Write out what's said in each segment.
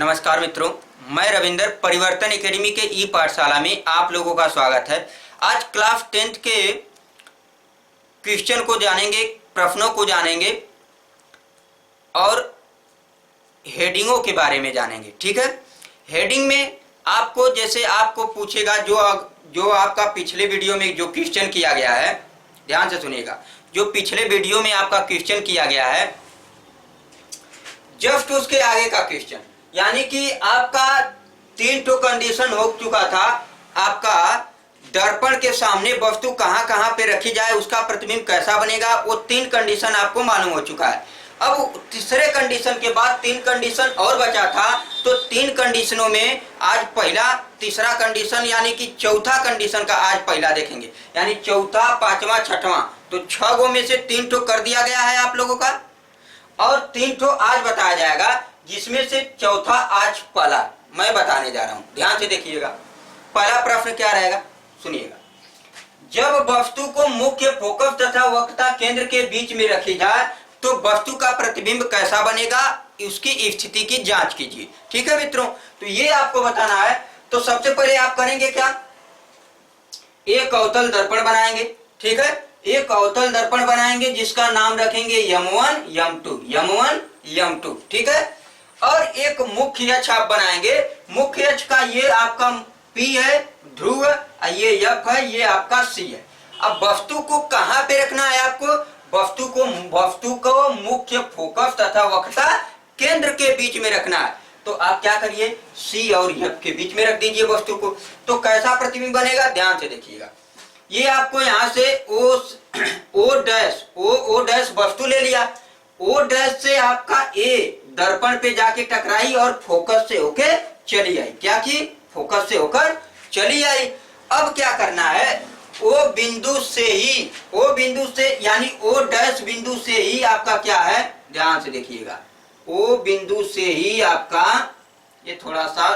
नमस्कार मित्रों, मैं रविंदर परिवर्तन एकेडमी के ई पाठशाला में आप लोगों का स्वागत है। आज क्लास 10th के क्वेश्चन को जानेंगे, प्रश्नों को जानेंगे और हेडिंगों के बारे में जानेंगे। ठीक है, हेडिंग में आपको जैसे आपको पूछेगा जो आपका पिछले वीडियो में जो क्वेश्चन किया गया है, ध्यान से सुनिएगा। जो पिछले वीडियो में आपका क्वेश्चन किया गया है, जस्ट उसके आगे का क्वेश्चन, यानी कि आपका 3 ठो कंडीशन हो चुका था। आपका दर्पण के सामने वस्तु कहां कहां पे रखी जाए, उसका प्रतिबिंब कैसा बनेगा, वो 3 कंडीशन आपको मालूम हो चुका है। अब तीसरे कंडीशन के बाद 3 कंडीशन और बचा था, तो 3 कंडीशनों में आज पहला, तीसरा कंडीशन यानी कि चौथा कंडीशन का आज पहला देखेंगे, यानी चौथा, पांचवा, छठवां। तो 6 गो में से 3 ठो कर दिया गया है आप लोगों का और 3 ठो आज बताया जाएगा, जिसमें से चौथा आज पहला मैं बताने जा रहा हूं। ध्यान से देखिएगा। पहला प्रश्न क्या रहेगा, सुनिएगा। जब वस्तु को मुख्य फोकस तथा वक्रता केंद्र के बीच में रखी जाए तो वस्तु का प्रतिबिंब कैसा बनेगा, उसकी स्थिति की जांच कीजिए। ठीक है मित्रों, तो ये आपको बताना है। तो सबसे पहले आप करेंगे क्या, एक अवतल दर्पण बनाएंगे। ठीक है, एक अवतल दर्पण बनाएंगे जिसका नाम रखेंगे M1 M2 M1 M2। ठीक है, और एक मुख्य अक्ष आप बनाएंगे। मुख्य अक्ष का ये आपका P है, ध्रुव, ये F है, ये आपका C है। अब वस्तु को कहां पे रखना है आपको, वस्तु को मुख्य फोकस तथा वक्रता केंद्र के बीच में रखना है। तो आप क्या करिए, C और F के बीच में रख दीजिए वस्तु को। तो कैसा प्रतिबिंब बनेगा, ध्यान से देखिएगा। ये आपको यहाँ से O डैश वस्तु ले लिया, O डैश से आपका A दर्पण पे जाके टकराई और फोकस से होके चली आई। क्या की, फोकस से होकर चली आई। अब क्या करना है, O बिंदु से यानी O डैश बिंदु से ही आपका क्या है, ध्यान से देखिएगा। O बिंदु से ही आपका, ये थोड़ा सा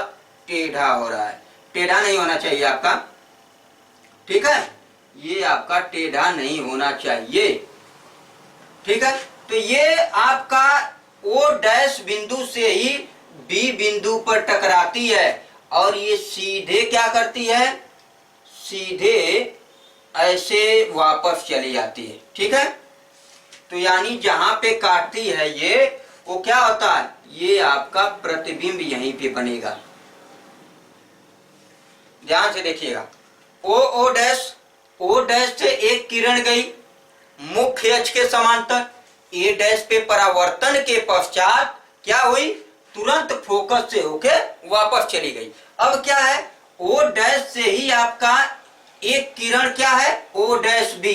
टेढ़ा हो रहा है, टेढ़ा नहीं होना चाहिए आपका। ठीक है, ये आपका टेढ़ा नहीं होना चाहिए। ठीक है, तो ये आपका O डैश बिंदु से ही B बिंदु पर टकराती है और ये सीधे क्या करती है, सीधे ऐसे वापस चली जाती है। ठीक है, तो यानी जहां पे काटती है ये, वो क्या होता है, ये आपका प्रतिबिंब यहीं पे बनेगा। ध्यान से देखिएगा। O डैश से एक किरण गई मुख्य अक्ष के समांतर, A डैश पे परावर्तन के पश्चात क्या हुई, तुरंत फोकस से होके वापस चली गई। अब क्या है, O डैश से ही आपका एक किरण क्या है, O डैश B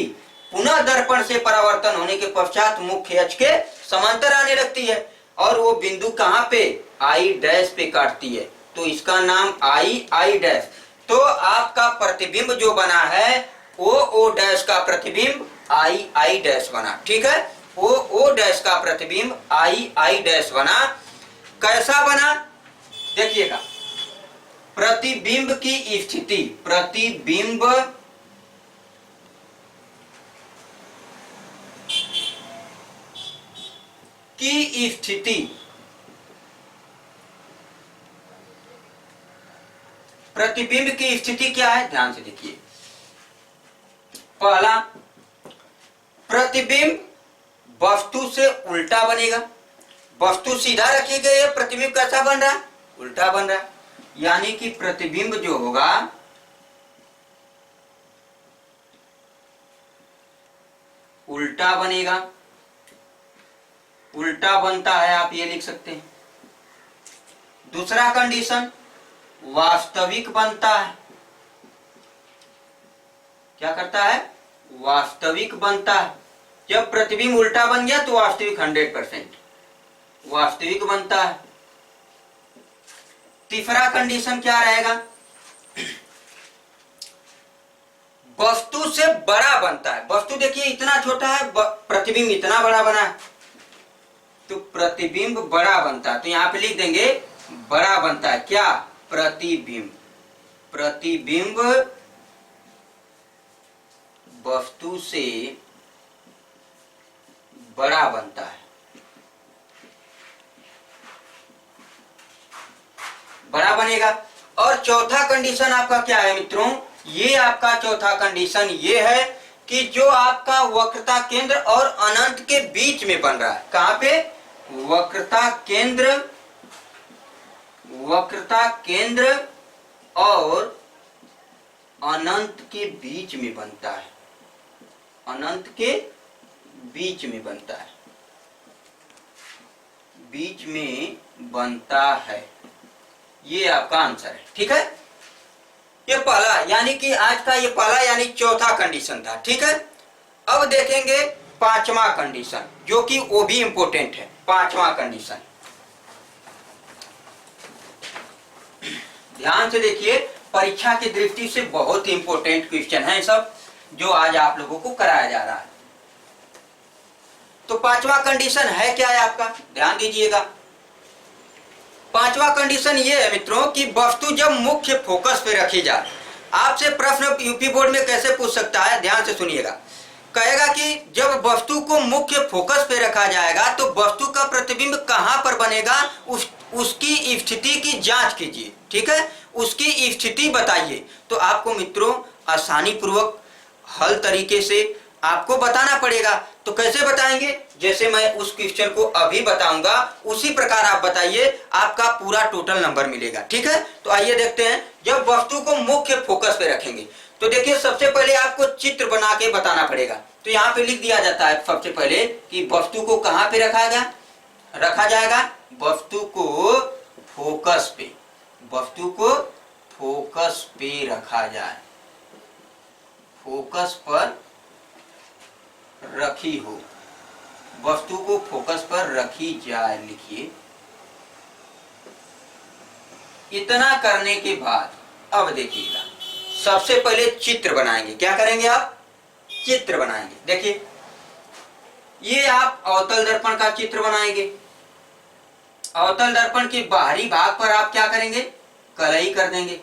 पुनः दर्पण से परावर्तन होने के पश्चात मुख्य अक्ष के समांतर आने लगती है और वो बिंदु कहां पे, I डैश पे काटती है। तो इसका नाम I डैश। तो आपका प्रतिबिंब जो बना है, O डैश का प्रतिबिंब I डैश बना। ठीक है, O डैश का प्रतिबिंब I डैश बना। कैसा बना, देखिएगा। प्रतिबिंब की स्थिति, प्रतिबिंब की स्थिति, प्रतिबिंब की स्थिति क्या है, ध्यान से देखिए। पहला, प्रतिबिंब वस्तु से उल्टा बनेगा। वस्तु सीधा रखी गई है, प्रतिबिंब कैसा बन रहा है, उल्टा बन रहा है। यानी कि प्रतिबिंब जो होगा उल्टा बनेगा, उल्टा बनता है, आप ये लिख सकते हैं। दूसरा कंडीशन, वास्तविक बनता है। क्या करता है, वास्तविक बनता है। जब प्रतिबिंब उल्टा बन गया तो वास्तविक 100% वास्तविक बनता है। तीसरा कंडीशन क्या रहेगा, वस्तु से बड़ा बनता है। वस्तु देखिए इतना छोटा है, प्रतिबिंब इतना बड़ा बना है, तो प्रतिबिंब बड़ा बनता है। तो यहां पे लिख देंगे बड़ा बनता है। क्या, प्रतिबिंब, प्रतिबिंब वस्तु से बड़ा बनता है। क्या बनेगा। और चौथा कंडीशन आपका क्या है मित्रों, ये आपका चौथा कंडीशन ये है कि जो आपका वक्रता केंद्र और अनंत के बीच में बन रहा है, कहां पे, वक्रता केंद्र और अनंत के बीच में बनता है, अनंत के बीच में बनता है, बीच में बनता है, ये आपका आंसर है। ठीक है, ये पहला यानी कि आज का ये पहला यानी चौथा कंडीशन था। ठीक है, अब देखेंगे पांचवा कंडीशन, जो कि वो भी इंपॉर्टेंट है। पांचवा कंडीशन ध्यान से देखिए, परीक्षा की दृष्टि से बहुत इंपॉर्टेंट क्वेश्चन है सब, जो आज आप लोगों को कराया जा रहा है। तो पांचवा कंडीशन है क्या है आपका, ध्यान दीजिएगा। पांचवा कंडीशन ये है मित्रों कि वस्तु जब मुख्य फोकस पे रखी जाए, आपसे प्रश्न यूपी बोर्ड में कैसे पूछ सकता है, ध्यान से सुनिएगा। कहेगा कि जब वस्तु को मुख्य फोकस पे रखा जाएगा तो वस्तु का प्रतिबिंब कहां पर बनेगा, उसकी स्थिति की जांच कीजिए। ठीक है, उसकी स्थिति बताइए। तो आपको मित्रों आसानी पूर्वक हल तरीके से आपको बताना पड़ेगा। तो कैसे बताएंगे, जैसे मैं उस क्वेश्चन को अभी बताऊंगा उसी प्रकार आप बताइए, आपका पूरा टोटल नंबर मिलेगा। ठीक है, तो आइए देखते हैं। जब वस्तु को मुख्य फोकस पे रखेंगे तो देखिए सबसे पहले आपको चित्र बना के बताना पड़ेगा। तो यहाँ पे लिख दिया जाता है सबसे पहले कि वस्तु को कहां पे रखा जाएगा, वस्तु को फोकस पे, वस्तु को फोकस पे रखा जाए, फोकस पर रखी हो, वस्तु को फोकस पर रखी जाए, लिखिए। इतना करने के बाद अब देखिएगा, सबसे पहले चित्र बनाएंगे। क्या करेंगे आप, चित्र बनाएंगे। देखिए ये आप अवतल दर्पण का चित्र बनाएंगे। अवतल दर्पण के बाहरी भाग पर आप क्या करेंगे, कलई कर देंगे।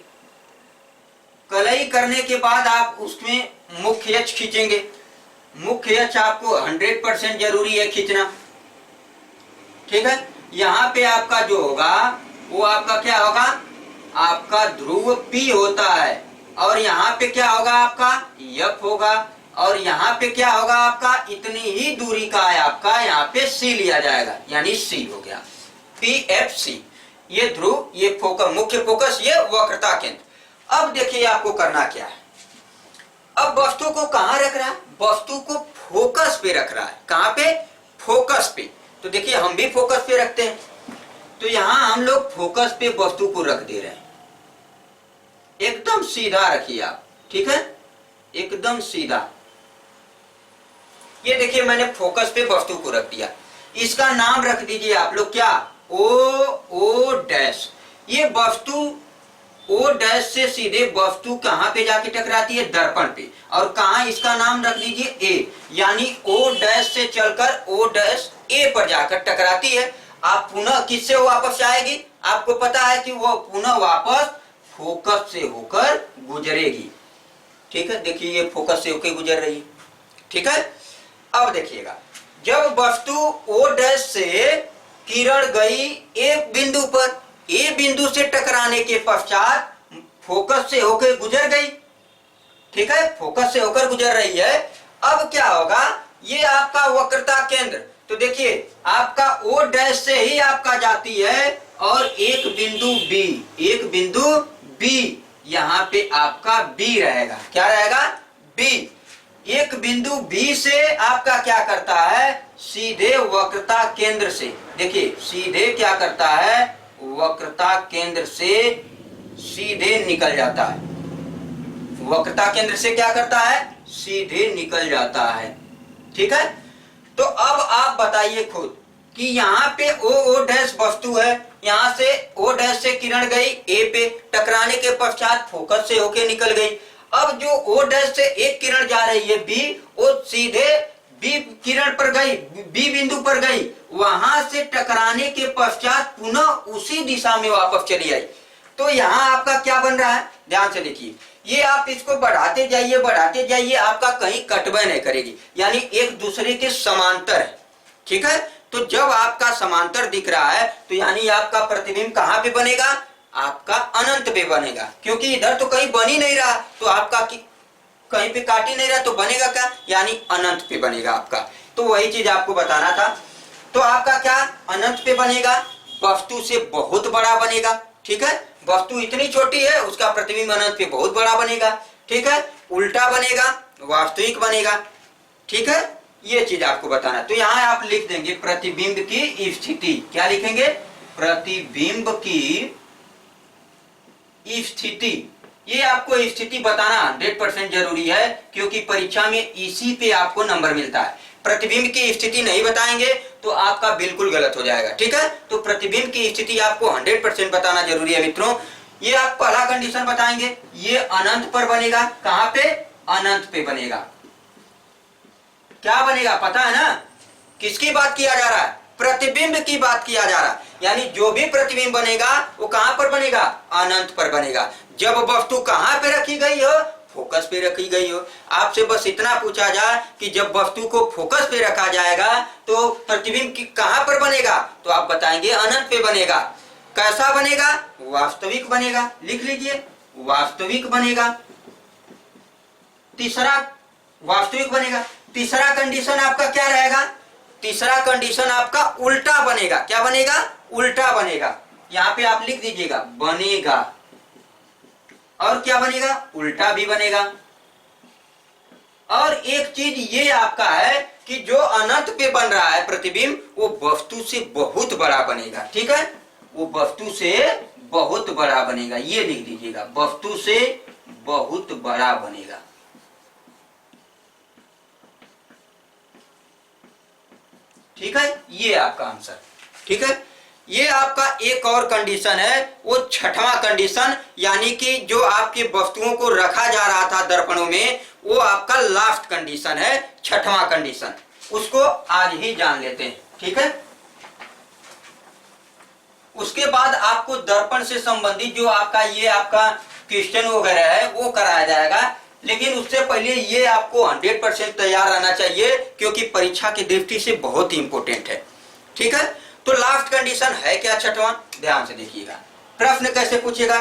कलई करने के बाद आप उसमें मुख्य अक्ष खींचेंगे। मुख्य अक्ष आपको 100% जरूरी है खींचना। ठीक है, यहाँ पे आपका जो होगा वो आपका क्या होगा, आपका ध्रुव P होता है, और यहाँ पे क्या होगा आपका F होगा, और यहाँ पे क्या होगा आपका इतनी ही दूरी का है आपका यहाँ पे C लिया जाएगा, यानी C हो गया PFC। ये ध्रुव, ये फोकस, मुख्य फोकस, ये वक्रता केंद्र। अब देखिए आपको करना क्या है। अब वस्तु को कहां रख रहा है, वस्तु को फोकस पे रख रहा है। कहां पे, फोकस पे। तो देखिए हम भी फोकस पे रखते हैं, तो यहां हम लोग फोकस पे वस्तु को रख दे रहे हैं। एकदम सीधा रखिए आप। ठीक है, एकदम सीधा। ये देखिए मैंने फोकस पे वस्तु को रख दिया। इसका नाम रख दीजिए आप लोग क्या, ओ डैश। ये वस्तु ओ डैश से सीधे वस्तु कहां पे जाके टकराती है, दर्पण पे। और कहां, इसका नाम रख दीजिए ए, यानी ओ डैश से चलकर ओ डैश ए पर जाकर टकराती है। आप पुनः किससे वापस आएगी, आपको पता है कि वो पुनः वापस फोकस से होकर गुजरेगी। ठीक है, देखिए ये फोकस से होकर गुजर रही है। ठीक है, अब देखिएगा, जब वस्तु ओ डैश से किरण गई एक बिंदु पर, ए बिंदु से टकराने के पश्चात फोकस से होकर गुजर गई। ठीक है, फोकस से होकर गुजर रही है। अब क्या होगा, ये आपका वक्रता केंद्र, तो देखिए आपका ओ डैश से ही आपका जाती है, और एक बिंदु बी, यहाँ पे आपका बी रहेगा। क्या रहेगा, बी। एक बिंदु बी से आपका क्या करता है, सीधे वक्रता केंद्र से, देखिए सीधे क्या करता है, वक्रता केंद्र से सीधे निकल जाता है। वक्रता केंद्र से क्या करता है, सीधे निकल जाता है। ठीक है, तो अब आप बताइए खुद कि यहाँ पे ओ डैश वस्तु है, यहाँ से ओ डैश से किरण गई ए पे, टकराने के पश्चात फोकस से होके निकल गई। अब जो ओ डैश से एक किरण जा रही है बी, वो सीधे बी किरण पर गई, बी बिंदु पर गई, वहां से टकराने के पश्चात पुनः उसी दिशा में वापस चली आई। तो यहाँ आपका क्या बन रहा है, ध्यान से देखिए, ये आप इसको बढ़ाते जाइए, आपका कहीं कटबे नहीं करेगी, यानी एक दूसरे के समांतर है। ठीक है, तो जब आपका समांतर दिख रहा है तो यानी आपका प्रतिबिंब कहां पे बनेगा, आपका अनंत पे बनेगा, क्योंकि इधर तो कहीं बन ही नहीं रहा, तो आपका कहीं पे काट ही नहीं रहा, तो बनेगा क्या, यानी अनंत पे बनेगा आपका। तो वही चीज आपको बताना था। तो आपका क्या अनंत पे बनेगा, वस्तु से बहुत बड़ा बनेगा। ठीक है, वस्तु इतनी छोटी है, उसका प्रतिबिंब अनंत पे बहुत बड़ा बनेगा। ठीक है, उल्टा बनेगा, वास्तविक बनेगा। ठीक है, ये चीज आपको बताना। तो यहाँ आप लिख देंगे प्रतिबिंब की स्थिति। क्या लिखेंगे, प्रतिबिंब की स्थिति। ये आपको स्थिति बताना 100% जरूरी है, क्योंकि परीक्षा में इसी पे आपको नंबर मिलता है। प्रतिबिंब की स्थिति नहीं बताएंगे तो आपका बिल्कुल गलत हो जाएगा। ठीक है, तो प्रतिबिंब की स्थिति आपको 100% बताना जरूरी है मित्रों। ये आप पहला कंडीशन बताएंगे, ये अनंत पर बनेगा। कहां पे, अनंत पे बनेगा। क्या बनेगा पता है ना, किसकी बात किया जा रहा है, प्रतिबिंब की बात किया जा रहा है। यानी जो भी प्रतिबिंब बनेगा वो कहां पर बनेगा, अनंत पर बनेगा। जब वस्तु कहां पे रखी गई हो, फोकस पे रखी गई हो। आपसे बस इतना पूछा जाए कि जब वस्तु को फोकस पे रखा जाएगा तो प्रतिबिंब की कहां पर बनेगा, तो आप बताएंगे अनंत पे बनेगा। कैसा बनेगा, वास्तविक बनेगा। लिख लीजिए, वास्तविक बनेगा। तीसरा, वास्तविक बनेगा। तीसरा कंडीशन आपका क्या रहेगा, तीसरा कंडीशन आपका उल्टा बनेगा। क्या बनेगा, उल्टा बनेगा। यहां पे आप लिख दीजिएगा बनेगा। और क्या बनेगा, उल्टा भी बनेगा। और एक चीज ये आपका है कि जो अनंत पे बन रहा है प्रतिबिंब, वो वस्तु से बहुत बड़ा बनेगा। ठीक है, वो वस्तु से बहुत बड़ा बनेगा। ये लिख दीजिएगा, वस्तु से बहुत बड़ा बनेगा। ठीक है, ये आपका आंसर। ठीक है, ये आपका एक और कंडीशन है, वो छठवां कंडीशन, यानी कि जो आपकी वस्तुओं को रखा जा रहा था दर्पणों में, वो आपका लास्ट कंडीशन है, छठवां कंडीशन। उसको आज ही जान लेते हैं। ठीक है, उसके बाद आपको दर्पण से संबंधित जो आपका ये आपका क्वेश्चन वगैरह है वो कराया जाएगा। लेकिन उससे पहले ये आपको 100% तैयार रहना चाहिए, क्योंकि परीक्षा की दृष्टि से बहुत ही इंपॉर्टेंट है। ठीक है, तो लास्ट कंडीशन है क्या, छठवां, ध्यान से देखिएगा। प्रश्न कैसे पूछेगा,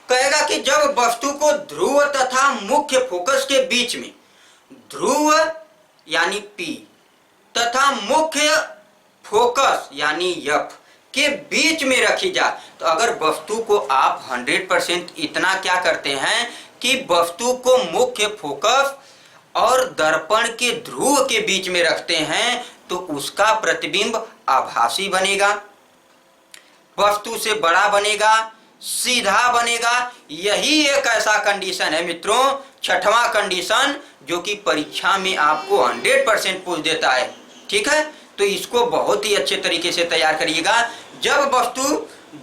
कहेगा कि जब वस्तु को ध्रुव तथा मुख्य फोकस के बीच में, ध्रुव यानी P तथा मुख्य फोकस यानी F के बीच में रखी जा, तो अगर वस्तु को आप 100% इतना क्या करते हैं कि वस्तु को मुख्य फोकस और दर्पण के ध्रुव के बीच में रखते हैं, तो उसका प्रतिबिंब आभासी बनेगा, वस्तु से बड़ा बनेगा, सीधा बनेगा। यही एक ऐसा कंडीशन है मित्रों, छठवां कंडीशन, जो कि परीक्षा में आपको 100% पूछ देता है। ठीक है, तो इसको बहुत ही अच्छे तरीके से तैयार करिएगा। जब वस्तु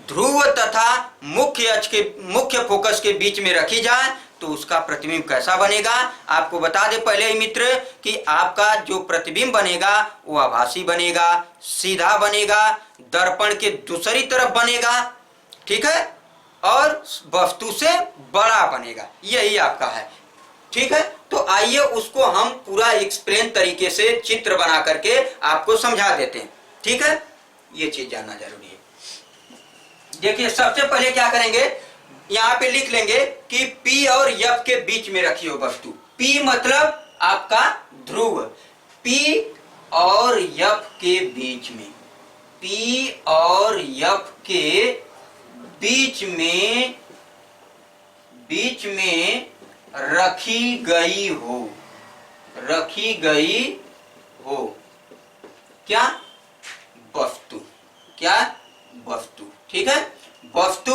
ध्रुव तथा मुख्य फोकस के बीच में रखी जाए तो उसका प्रतिबिंब कैसा बनेगा। आपको बता दे पहले ही मित्र कि आपका जो प्रतिबिंब बनेगा वो आभासी बनेगा, सीधा बनेगा, दर्पण के दूसरी तरफ बनेगा। ठीक है, और वस्तु से बड़ा बनेगा। यही आपका है। ठीक है, तो आइए उसको हम पूरा एक्सप्लेन तरीके से चित्र बना करके आपको समझा देते हैं। ठीक है, ये चीज जानना जरूरी है। देखिए, सबसे पहले क्या करेंगे, यहाँ पे लिख लेंगे कि P और F के बीच में रखी हो वस्तु। P मतलब आपका ध्रुव, P और F के बीच में, P और F के बीच में रखी गई हो क्या, वस्तु। क्या, वस्तु। ठीक है, वस्तु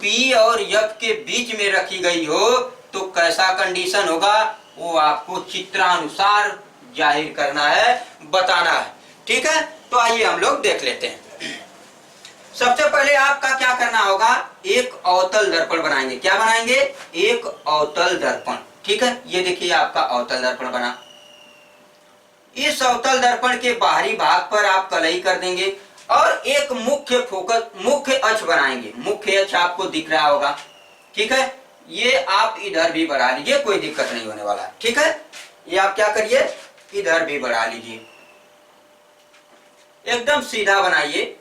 P और F के बीच में रखी गई हो तो कैसा कंडीशन होगा, वो आपको चित्रानुसार जाहिर करना है, बताना है। ठीक है, तो आइए हम लोग देख लेते हैं। सबसे पहले आपका क्या करना होगा, एक अवतल दर्पण बनाएंगे। क्या बनाएंगे, एक अवतल दर्पण। ठीक है, ये देखिए आपका अवतल दर्पण बना। इस अवतल दर्पण के बाहरी भाग पर आप कलई कर देंगे और एक मुख्य अक्ष बनाएंगे। मुख्य अक्ष आपको दिख रहा होगा। ठीक है, ये आप इधर भी बढ़ा लीजिए, कोई दिक्कत नहीं होने वाला। ठीक है, ये आप क्या करिए, इधर भी बढ़ा लीजिए, एकदम सीधा बनाइए।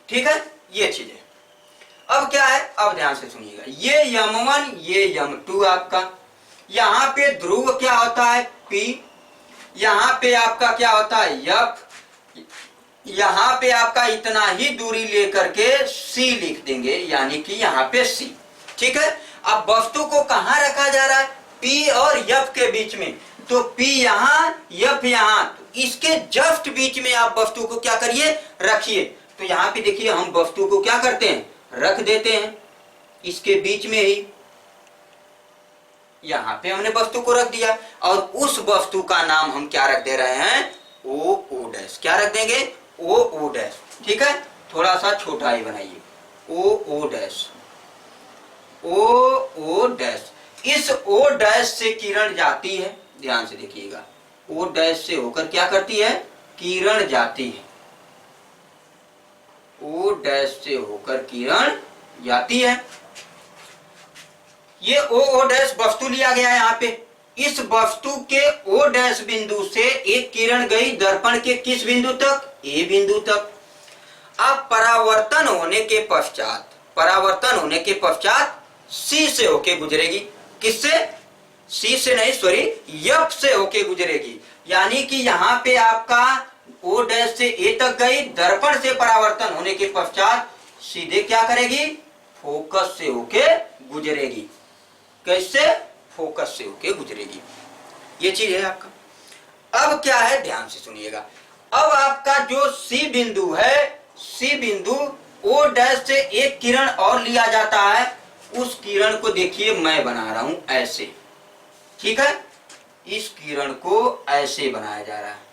ठीक है, ये चीज है। अब क्या है, अब ध्यान से सुनिएगा, ये यम1 ये यम2 आपका, यहाँ पे ध्रुव क्या होता है P, यहाँ पे आपका क्या होता है F, यहाँ पे आपका इतना ही दूरी लेकर के C लिख देंगे, यानी कि यहाँ पे C। ठीक है, अब वस्तु को कहाँ रखा जा रहा है, P और F के बीच में, तो P यहाँ F यहाँ, तो इसके जस्ट बीच में आप वस्तु को क्या करिए, रखिए। तो यहाँ पे देखिए हम वस्तु को क्या करते हैं, रख देते हैं इसके बीच में ही, यहाँ पे हमने वस्तु को रख दिया, और उस वस्तु का नाम हम क्या रख दे रहे हैं, ओ ओ डैश, क्या रख देंगे, ओ ओ डैश। ठीक है, थोड़ा सा छोटा ही बनाइए, ओ ओ डैश, ओ ओ डैश। इस ओ डैश से किरण जाती है, ध्यान से देखिएगा, ओ डैश से होकर क्या करती है, किरण जाती है, ओ डैश से होकर किरण जाती है। ये ओ डैश वस्तु लिया गया है यहाँ पे, इस वस्तु के ओ डैश बिंदु से एक किरण गई दर्पण के किस बिंदु तक, ए बिंदु तक। अब परावर्तन होने के पश्चात, परावर्तन होने के पश्चात सी से होके गुजरेगी, किससे, सी से नहीं सॉरी, एफ से होके गुजरेगी, यानी कि यहाँ पे आपका ओ डैश से ए तक गई, दर्पण से परावर्तन होने के पश्चात सीधे क्या करेगी, फोकस से होके गुजरेगी। कैसे, फोकस से होके गुजरेगी, ये चीज है आपका। अब क्या है, ध्यान से सुनिएगा, अब आपका जो सी बिंदु है, सी बिंदु ओ डैश से एक किरण और लिया जाता है, उस किरण को देखिए मैं बना रहा हूं ऐसे, ठीक है, इस किरण को ऐसे बनाया जा रहा है,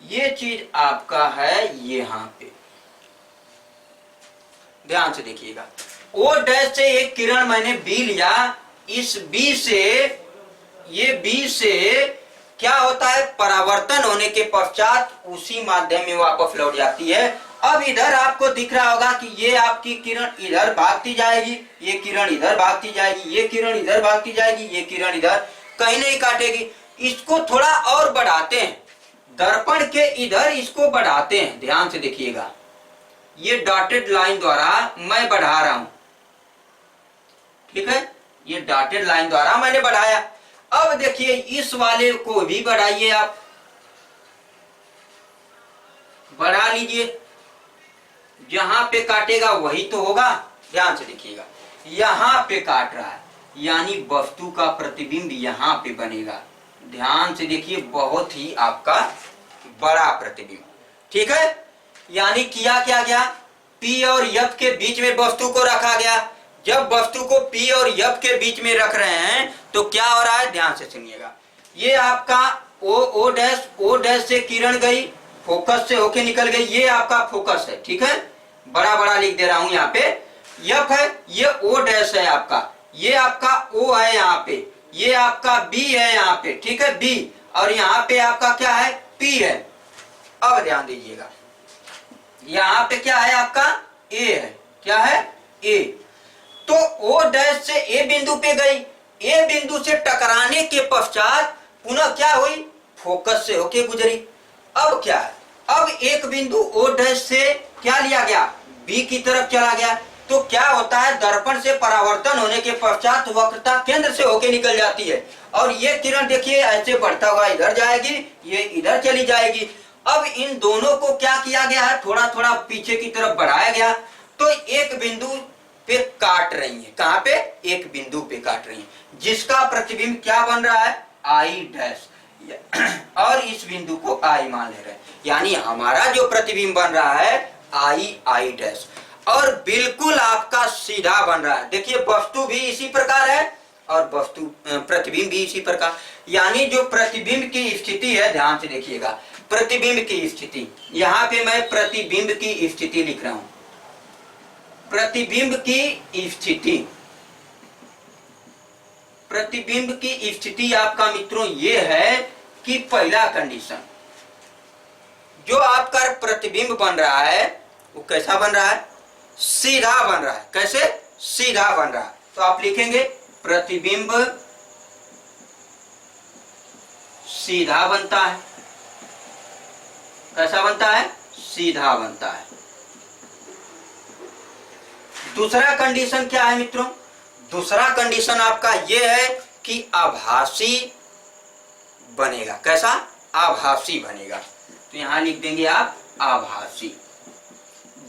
ये चीज आपका है यहाँ पे, ध्यान से देखिएगा। ओ डैश से एक किरण मैंने बी लिया, इस बी से, ये बी से क्या होता है, परावर्तन होने के पश्चात उसी माध्यम में वापस लौट जाती है। अब इधर आपको दिख रहा होगा कि ये आपकी किरण इधर भागती जाएगी, ये किरण इधर भागती जाएगी, ये किरण इधर भागती जाएगी, ये किरण इधर, कहीं नहीं काटेगी। इसको थोड़ा और बढ़ाते हैं, दर्पण के इधर इसको बढ़ाते हैं, ध्यान से देखिएगा, ये डॉटेड लाइन द्वारा मैं बढ़ा रहा हूं, ठीक है, ये डॉटेड लाइन द्वारा मैंने बढ़ाया। अब देखिए इस वाले को भी बढ़ाइए, आप बढ़ा लीजिए, जहां पे काटेगा वही तो होगा, ध्यान से देखिएगा, यहां पे काट रहा है, यानी वस्तु का प्रतिबिंब यहां पे बनेगा, ध्यान से देखिए, बहुत ही आपका बड़ा प्रतिबिंब। ठीक है, यानी किया क्या गया, P और F के बीच में वस्तु को रखा गया। जब वस्तु को P और F के बीच में रख रहे हैं तो क्या हो रहा है, ध्यान से सुनिएगा, ये आपका ओ डैश से किरण गई, फोकस से होके निकल गई, ये आपका फोकस है, ठीक है, बड़ा बड़ा लिख दे रहा हूं यहाँ पे, F है, ये O डैश है आपका, ये आपका O है यहाँ पे, ये आपका B है यहाँ पे, ठीक है, B, और यहाँ पे आपका क्या है, P है। अब ध्यान दीजिएगा, यहाँ पे क्या है आपका, A है, क्या है, A, तो O डैश से A बिंदु पे गई, A बिंदु से टकराने के पश्चात पुनः क्या हुई, फोकस से होके गुजरी। अब क्या है, अब एक बिंदु O डैश से क्या लिया गया, B की तरफ चला गया, तो क्या होता है, दर्पण से परावर्तन होने के पश्चात वक्रता केंद्र से होके निकल जाती है, और ये किरण देखिए ऐसे बढ़ता हुआ इधर जाएगी, ये इधर चली जाएगी। अब इन दोनों को क्या किया गया है, थोड़ा थोड़ा पीछे की तरफ बढ़ाया गया, तो एक बिंदु पे काट रही है, कहां पे, एक बिंदु पे काट रही है, जिसका प्रतिबिंब क्या बन रहा है, आई डैश, और इस बिंदु को आई मान ले रहे हैं, यानी हमारा जो प्रतिबिंब बन रहा है आई डैश, और बिल्कुल आपका सीधा बन रहा है। देखिए वस्तु भी इसी प्रकार है और वस्तु प्रतिबिंब भी इसी प्रकार, यानी जो प्रतिबिंब की स्थिति है, ध्यान से देखिएगा, प्रतिबिंब की स्थिति, यहाँ पे मैं प्रतिबिंब की स्थिति लिख रहा हूं, प्रतिबिंब की स्थिति, प्रतिबिंब की स्थिति आपका मित्रों ये है कि पहला कंडीशन, जो आपका प्रतिबिंब बन रहा है वो कैसा बन रहा है, सीधा बन रहा है, कैसे, सीधा बन रहा है, तो आप लिखेंगे प्रतिबिंब सीधा बनता है, कैसा बनता है, सीधा बनता है। दूसरा कंडीशन क्या है मित्रों? दूसरा कंडीशन आपका यह है कि आभासी बनेगा। कैसा? आभासी बनेगा। तो यहां लिख देंगे आप आभासी।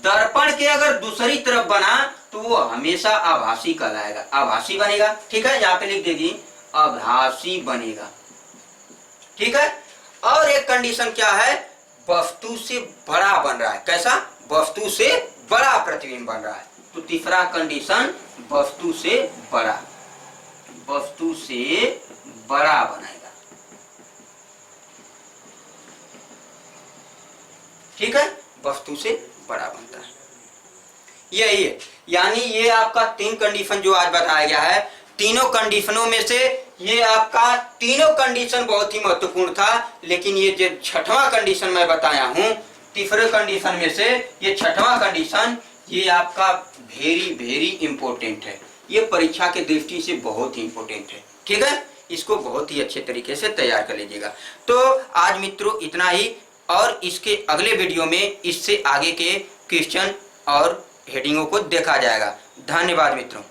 दर्पण के अगर दूसरी तरफ बना तो वो हमेशा आभासी कहलाएगा, आभासी बनेगा। ठीक है, यहां पे लिख देगी आभासी बनेगा। ठीक है। और एक कंडीशन क्या है? वस्तु से बड़ा बन रहा है। कैसा? वस्तु से बड़ा प्रतिबिंब बन रहा है। तो तीसरा कंडीशन वस्तु से बड़ा, वस्तु से बड़ा बनेगा। ठीक है, वस्तु से बड़ा बनता है। यही है, यानी ये आपका 3 कंडीशन जो आज बताया गया है। तीनों कंडीशनों में से ये आपका तीनों कंडीशन बहुत ही महत्वपूर्ण था, लेकिन ये जो छठवां कंडीशन मैं बताया हूं, तीसरे कंडीशन में से ये छठवां कंडीशन ये आपका वेरी इंपॉर्टेंट है। ये परीक्षा के दृष्टि से बहुत ही इंपॉर्टेंट है। ठीक है, इसको बहुत ही अच्छे तरीके से तैयार कर लीजिएगा। तो आज मित्रों इतना ही, और इसके अगले वीडियो में इससे आगे के क्वेश्चन और हेडिंगों को देखा जाएगा। धन्यवाद मित्रों।